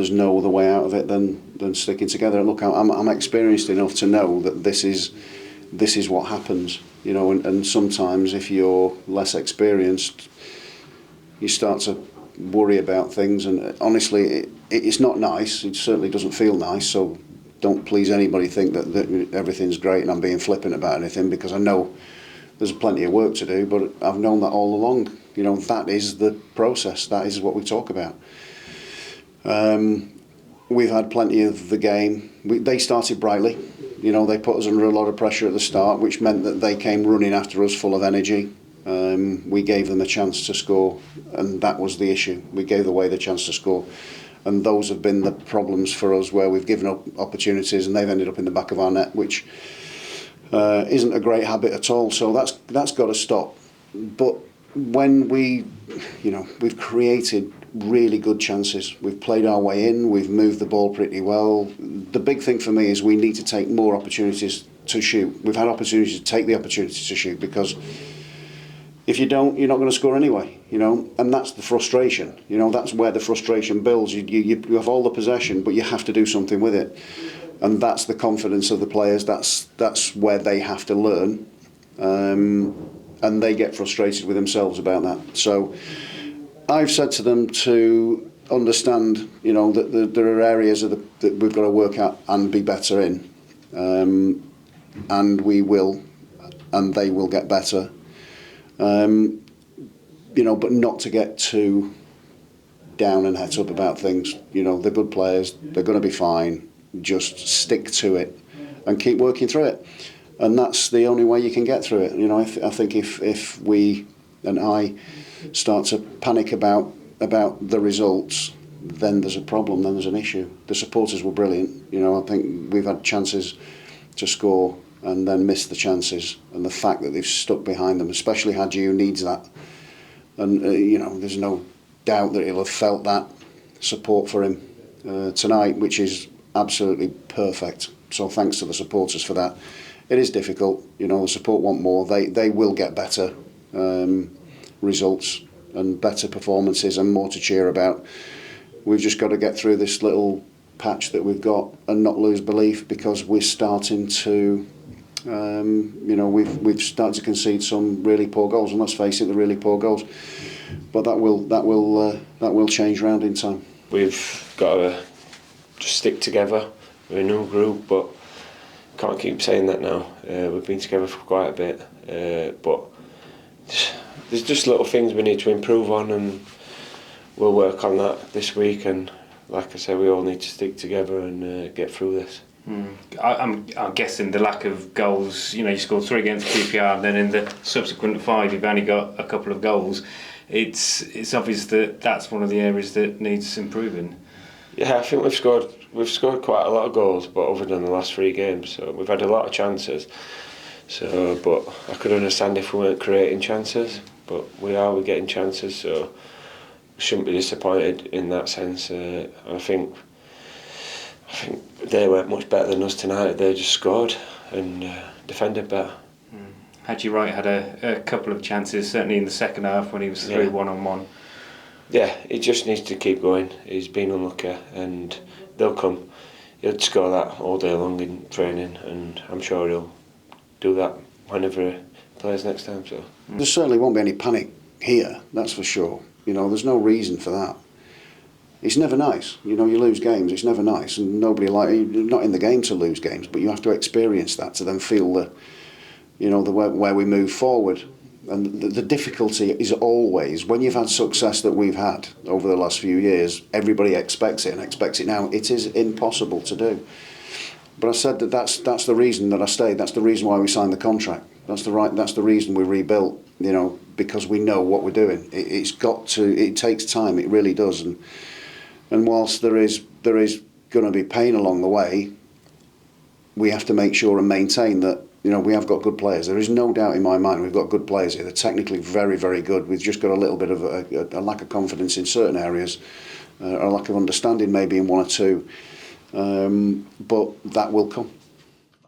there's no other way out of it than sticking together. Look, I'm experienced enough to know that this is what happens, you know, and sometimes if you're less experienced, you start to worry about things, and honestly, it's not nice. It certainly doesn't feel nice, so don't please anybody think that everything's great and I'm being flippant about anything, because I know there's plenty of work to do, but I've known that all along. You know, that is the process, that is what we talk about. We've had plenty of the game. They started brightly, you know, they put us under a lot of pressure at the start, which meant that they came running after us full of energy. We gave them a chance to score, and that was the issue. We gave away the chance to score, and those have been the problems for us, where we've given up opportunities and they've ended up in the back of our net, which isn't a great habit at all. So that's got to stop. But when we've created really good chances, we've played our way in, we've moved the ball pretty well. The big thing for me is we need to take more opportunities to shoot. We've had opportunities to take the opportunity to shoot, because if you don't, you're not going to score anyway, you know, and that's the frustration. You know, that's where the frustration builds. You have all the possession, but you have to do something with it, and that's the confidence of the players. That's where they have to learn, and they get frustrated with themselves about that. So I've said to them to understand, you know, that there are areas that we've got to work at and be better in, and we will, and they will get better. You know, but not to get too down and heads up about things. You know, they're good players, they're going to be fine. Just stick to it and keep working through it, and that's the only way you can get through it. You know, I think if we and I start to panic about the results, then there's a problem, then there's an issue. The supporters were brilliant. You know, I think we've had chances to score and then missed the chances, and the fact that they've stuck behind them, especially Hadji, needs that, and you know, there's no doubt that he'll have felt that support for him tonight, which is absolutely perfect. So thanks to the supporters for that. It is difficult, you know, the support want more. They will get better results and better performances and more to cheer about. We've just got to get through this little patch that we've got and not lose belief, because we're starting to you know, we've started to concede some really poor goals, and let's face it, they're really poor goals. But that will change round in time. We've got to just stick together. We're a new group, but can't keep saying that now. We've been together for quite a bit, but there's just little things we need to improve on, and we'll work on that this week. And like I said, we all need to stick together and get through this. I'm guessing the lack of goals, you know, you scored 3 against QPR, and then in the subsequent 5 you've only got a couple of goals. It's obvious that that's one of the areas that needs improving. Yeah, I think we've scored quite a lot of goals, but other than the last 3 games, so we've had a lot of chances. So, but I could understand if we weren't creating chances, but we're getting chances, so we shouldn't be disappointed in that sense. I think they weren't much better than us tonight. They just scored and defended better. Hadji Wright had a couple of chances, certainly in the second half when he was through one-on-one. Yeah, he just needs to keep going. He's been unlucky, and they'll come. He'll score that all day long in training, and I'm sure he'll do that whenever he plays next time. So there certainly won't be any panic here, that's for sure. You know, there's no reason for that. It's never nice, you know, you lose games, it's never nice, and nobody you're not in the game to lose games, but you have to experience that to then feel where we move forward. And the difficulty is always, when you've had success that we've had over the last few years, everybody expects it and expects it now. It is impossible to do. But I said that's the reason that I stayed, that's the reason why we signed the contract, that's the reason we rebuilt, you know, because we know what we're doing. It takes time, it really does. And whilst there is going to be pain along the way, we have to make sure and maintain that, you know, we have got good players. There is no doubt in my mind we've got good players here. They're technically very, very good. We've just got a little bit of a lack of confidence in certain areas, a lack of understanding maybe in one or two, but that will come.